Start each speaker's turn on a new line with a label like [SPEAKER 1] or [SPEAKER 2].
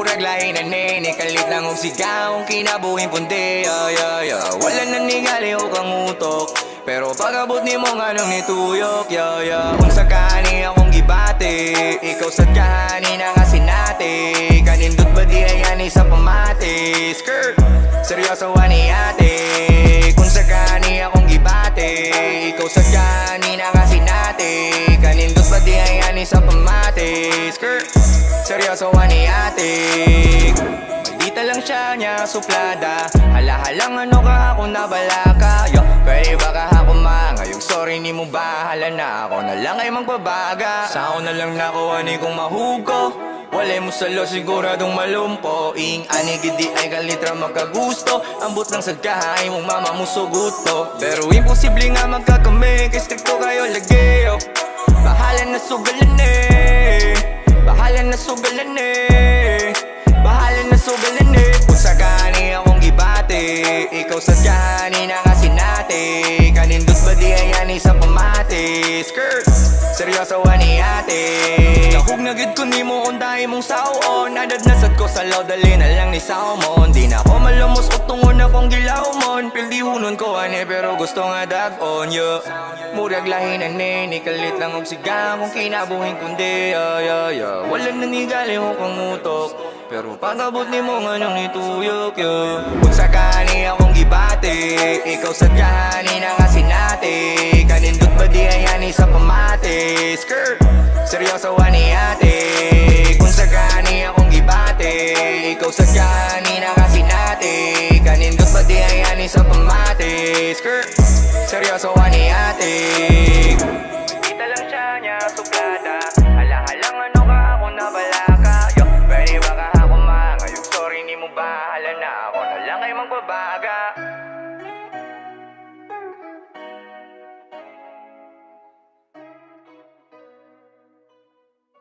[SPEAKER 1] Murag lahi na nene, kalit lang og sigaw, kinabuhing pundi, wala na ningali o kang utok, pero pag-abot ni mo nga nang nituyok, unsa kani akong gibate, ikaw sad kahani na nga sinate, kanindot ba di ayan isa pamate, skirt, seryoso ni ate, kung sa kani akong gibate, ikaw sad kahani na nga sinate, kanindot ba di ayan isa pamate, skirt, seryoso ni ate. Maldita lang siya niya suplada, halahalang ano ka ako nabalaka, pwede baka ako ngayong sorry ni mo bahala na, ako na lang ay magbabaga, sa ako na lang nakuha ni kong mahugo, walay mo salo siguradong malumpo, ing anigidi ay kalitra magkagusto, ambot ng sagkahay mong mama mo suguto, pero imposible nga magkakami, kay stricto kayo lagi, bahala na sugalan eh, bahala na sugalan eh, bahala na sugalan eh, kung sa kani akong gibate, ikaw sa kani na nga sinate, kanindot ba di ayan isa pamate, skirt, seryoso ni ate, kahug na gid ko nimo kung dahi mong sauon, nadadnasad ko sa law, dali na lang ni saumon, di na ko malumos o tungon akong gilawmon, pildi hunon ko ane pero gusto nga dag-on, murag lahi na nene, kalit lang og sigaw, kung kinabuhing kundi, wala nanigali mo kang utok, pero pag-abot ni mo nga nang nituyok, kung sa kani akong gibate, ikaw sa kahani na nga sinate, kanindot ba di ayan isa pamate, skirt, seryoso ni ate, kung sa kani akong gibate, ikaw sa kahani na nga sinate, kanindot ba di ayan isa pamate, skirt, seryoso ni ate. Kita lang siya niya suplada, halahalang ano ka ako nabalaka, pwede baka ako ngayong sorry ni mo bahala na, ako na lang ay magbabaga.